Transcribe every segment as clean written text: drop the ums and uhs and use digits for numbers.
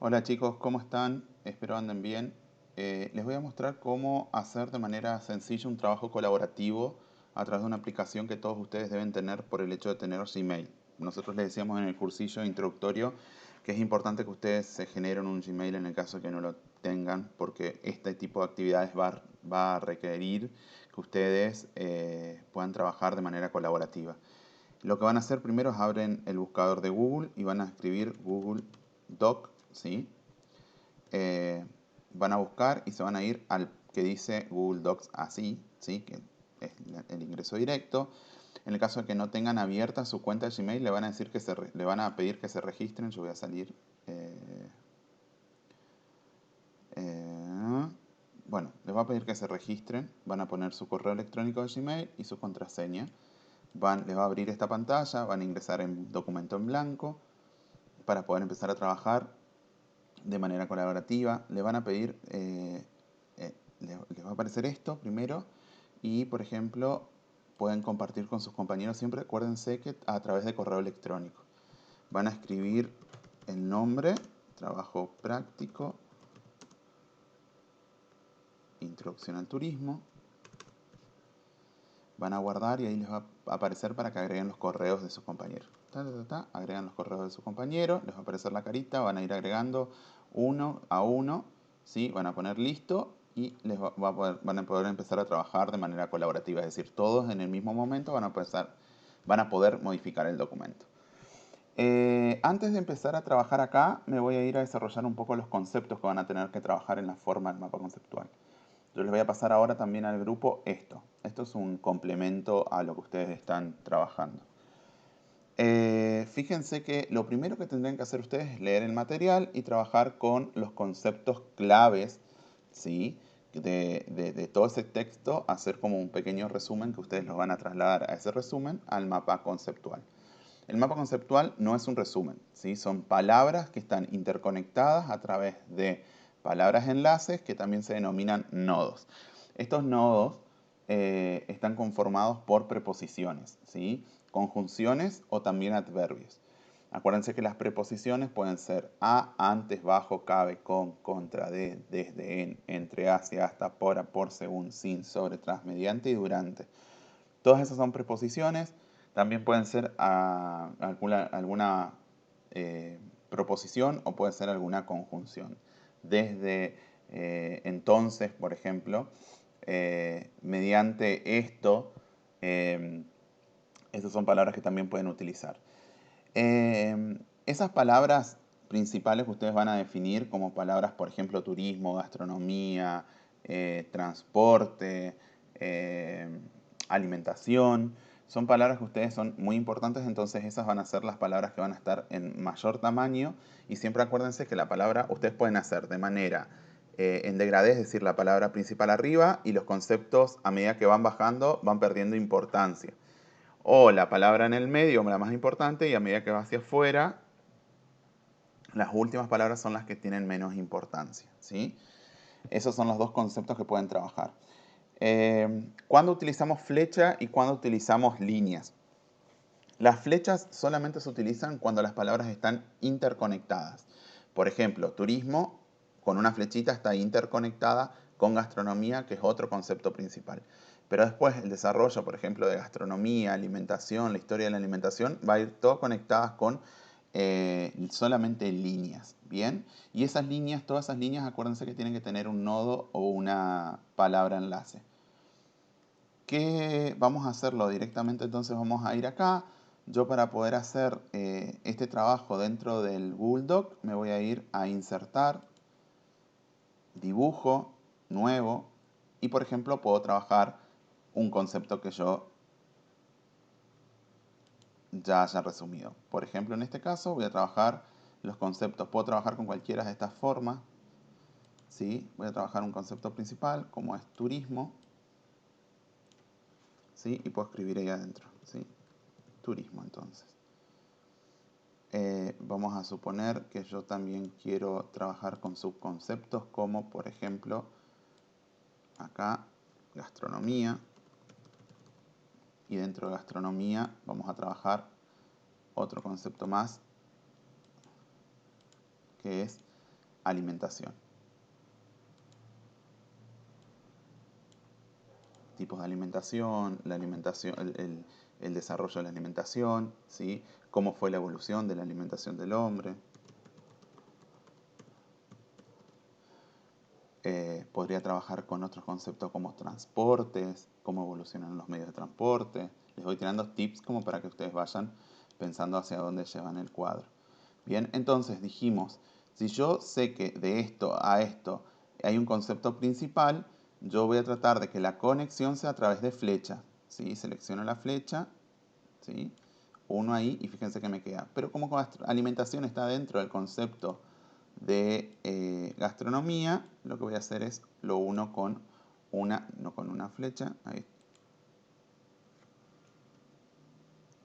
Hola chicos, ¿cómo están? Espero anden bien. Les voy a mostrar cómo hacer de manera sencilla un trabajo colaborativo a través de una aplicación que todos ustedes deben tener por el hecho de tener Gmail. Nosotros les decíamos en el cursillo introductorio que es importante que ustedes se generen un Gmail en el caso que no lo tengan, porque este tipo de actividades va a requerir que ustedes puedan trabajar de manera colaborativa. Lo que van a hacer primero es abren el buscador de Google y van a escribir Google Doc, ¿sí? Eh, Van a buscar y se van a ir al que dice Google Docs así, ¿sí? Que es el ingreso directo. En el caso de que no tengan abierta su cuenta de Gmail, le van a decir que le van a pedir que se registren. Yo voy a salir. Eh, bueno, les va a pedir que se registren. Van a poner su correo electrónico de Gmail y su contraseña. Les va a abrir esta pantalla, van a ingresar en documento en blanco para poder empezar a trabajar de manera colaborativa. Le van a pedir, les va a aparecer esto primero y, por ejemplo, pueden compartir con sus compañeros siempre. Acuérdense que a través de correo electrónico. Van a escribir el nombre, trabajo práctico, introducción al turismo. Van a guardar y ahí les va a aparecer para que agreguen los correos de sus compañeros. Agregan los correos de sus compañeros, les va a aparecer la carita, van a ir agregando uno a uno, ¿sí? Van a poner listo y van a poder empezar a trabajar de manera colaborativa. Es decir, todos en el mismo momento van a poder modificar el documento. Antes de empezar a trabajar acá, me voy a ir a desarrollar un poco los conceptos que van a tener que trabajar en la forma del mapa conceptual. Yo les voy a pasar ahora también al grupo esto. Esto es un complemento a lo que ustedes están trabajando. Fíjense que lo primero que tendrían que hacer ustedes es leer el material y trabajar con los conceptos claves, ¿sí? De todo ese texto, hacer como un pequeño resumen que ustedes los van a trasladar a ese resumen al mapa conceptual. El mapa conceptual no es un resumen, ¿sí? Son palabras que están interconectadas a través de palabras enlaces que también se denominan nodos. Estos nodos están conformados por preposiciones, ¿sí? Conjunciones o también adverbios. Acuérdense que las preposiciones pueden ser a, antes, bajo, cabe, con, contra, de, desde, en, entre, hacia, hasta, por, según, sin, sobre, tras, mediante y durante. Todas esas son preposiciones. También pueden ser alguna proposición o puede ser alguna conjunción. Desde entonces, por ejemplo, mediante esto, eh, esas son palabras que también pueden utilizar. Esas palabras principales que ustedes van a definir como palabras, por ejemplo, turismo, gastronomía, transporte, alimentación, son palabras que ustedes son muy importantes, entonces esas van a ser las palabras que van a estar en mayor tamaño y siempre acuérdense que la palabra ustedes pueden hacer de manera en degradé, es decir, la palabra principal arriba y los conceptos a medida que van bajando van perdiendo importancia. O la palabra en el medio, la más importante, y a medida que va hacia afuera, las últimas palabras son las que tienen menos importancia, ¿sí? Esos son los dos conceptos que pueden trabajar. ¿Cuándo utilizamos flecha y cuándo utilizamos líneas? Las flechas solamente se utilizan cuando las palabras están interconectadas. Por ejemplo, turismo con una flechita está interconectada con gastronomía, que es otro concepto principal. Pero después el desarrollo, por ejemplo, de gastronomía, alimentación, la historia de la alimentación, va a ir todo conectadas con solamente líneas, ¿bien? Y esas líneas, todas esas líneas, acuérdense que tienen que tener un nodo o una palabra enlace. ¿Qué vamos a hacerlo directamente? Entonces vamos a ir acá. Yo para poder hacer este trabajo dentro del Google Doc me voy a ir a insertar, dibujo, nuevo y por ejemplo puedo trabajar un concepto que yo ya haya resumido. Por ejemplo en este caso voy a trabajar los conceptos, puedo trabajar con cualquiera de estas formas. ¿Sí? Voy a trabajar un concepto principal como es turismo, ¿sí? Y puedo escribir ahí adentro, ¿sí? Turismo entonces. Vamos a suponer que yo también quiero trabajar con subconceptos como por ejemplo acá gastronomía y dentro de gastronomía vamos a trabajar otro concepto más que es alimentación. Tipos de alimentación, el desarrollo de la alimentación, ¿sí? Cómo fue la evolución de la alimentación del hombre. Podría trabajar con otros conceptos como transportes, cómo evolucionan los medios de transporte. Les voy tirando tips como para que ustedes vayan pensando hacia dónde llevan el cuadro. Bien, entonces dijimos, si yo sé que de esto a esto hay un concepto principal, yo voy a tratar de que la conexión sea a través de flecha. ¿Sí? Selecciono la flecha, ¿sí? Uno ahí y fíjense que me queda. Pero como alimentación está dentro del concepto de gastronomía, lo que voy a hacer es lo uno con una, no con una flecha, ahí,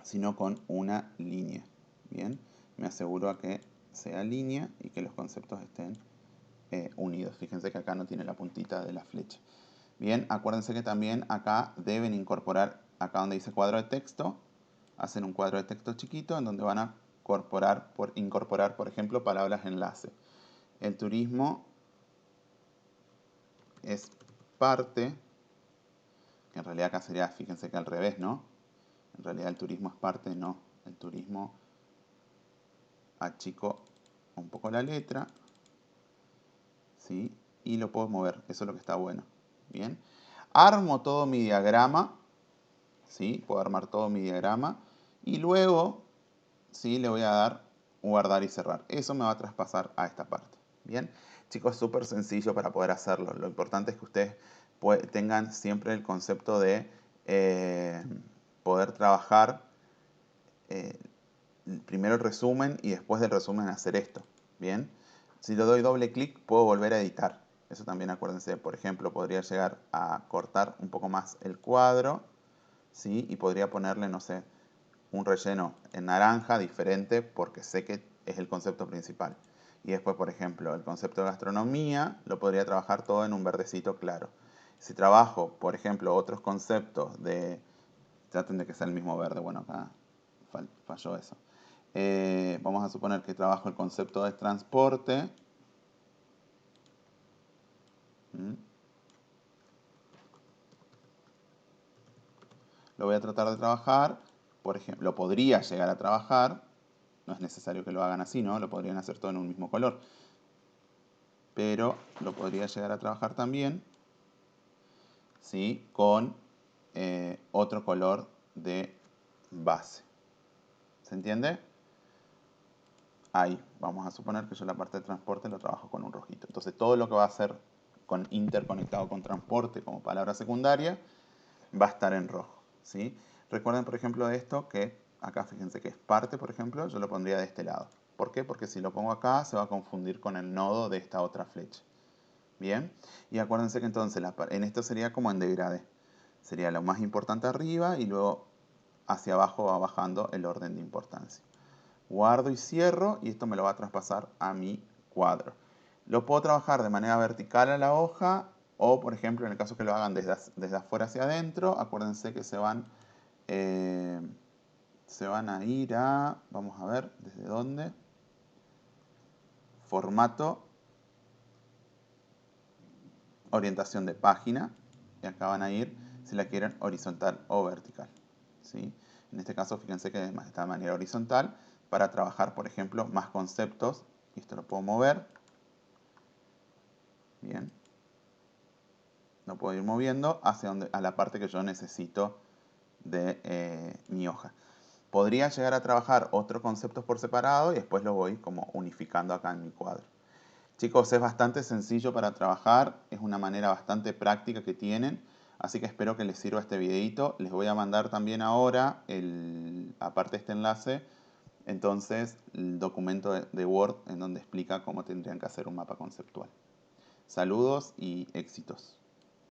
sino con una línea. Bien, me aseguro a que sea línea y que los conceptos estén unidos. Fíjense que acá no tiene la puntita de la flecha. Bien, acuérdense que también acá deben incorporar, acá donde dice cuadro de texto, hacen un cuadro de texto chiquito en donde van a incorporar, por ejemplo, palabras enlace. El turismo es parte, que en realidad acá sería, fíjense que al revés, ¿no? En realidad el turismo es parte, no. El turismo achico un poco la letra, ¿sí? Y lo puedo mover, eso es lo que está bueno. Bien. Armo todo mi diagrama, ¿sí? Puedo armar todo mi diagrama. Y luego, ¿sí? Le voy a dar guardar y cerrar. Eso me va a traspasar a esta parte. Bien. Chicos, es súper sencillo para poder hacerlo. Lo importante es que ustedes tengan siempre el concepto de poder trabajar eh, primero el resumen y después del resumen hacer esto. Bien, si le doy doble clic puedo volver a editar. Eso también acuérdense, por ejemplo, podría llegar a cortar un poco más el cuadro, ¿sí? Y podría ponerle, no sé, un relleno en naranja diferente porque sé que es el concepto principal. Y después, por ejemplo, el concepto de gastronomía lo podría trabajar todo en un verdecito claro. Si trabajo, por ejemplo, otros conceptos de... Traten de que sea el mismo verde. Bueno, acá falló eso. Vamos a suponer que trabajo el concepto de transporte. ¿Mm? Lo voy a tratar de trabajar. Por ejemplo, lo podría llegar a trabajar. No es necesario que lo hagan así, ¿no? Lo podrían hacer todo en un mismo color. Pero lo podría llegar a trabajar también, ¿sí? Con otro color de base. ¿Se entiende? Ahí, vamos a suponer que yo la parte de transporte lo trabajo con un rojito. Entonces todo lo que va a ser interconectado con transporte como palabra secundaria va a estar en rojo. ¿Sí? Recuerden, por ejemplo, esto que acá fíjense que es parte, por ejemplo, yo lo pondría de este lado. ¿Por qué? Porque si lo pongo acá se va a confundir con el nodo de esta otra flecha. Bien, y acuérdense que entonces en esto sería como en degradé. Sería lo más importante arriba y luego hacia abajo va bajando el orden de importancia. Guardo y cierro y esto me lo va a traspasar a mi cuadro. Lo puedo trabajar de manera vertical a la hoja o, por ejemplo, en el caso que lo hagan desde afuera hacia adentro, acuérdense que eh, se van a ir a, vamos a ver, ¿desde dónde? Formato, orientación de página y acá van a ir si la quieren horizontal o vertical. ¿Sí? En este caso, fíjense que está de manera horizontal para trabajar, por ejemplo, más conceptos. Y esto lo puedo mover. Bien. Lo puedo ir moviendo hacia a la parte que yo necesito de mi hoja. Podría llegar a trabajar otros conceptos por separado y después lo voy como unificando acá en mi cuadro. Chicos, es bastante sencillo para trabajar, es una manera bastante práctica que tienen, así que espero que les sirva este videito. Les voy a mandar también ahora, aparte de este enlace, entonces el documento de Word en donde explica cómo tendrían que hacer un mapa conceptual. Saludos y éxitos.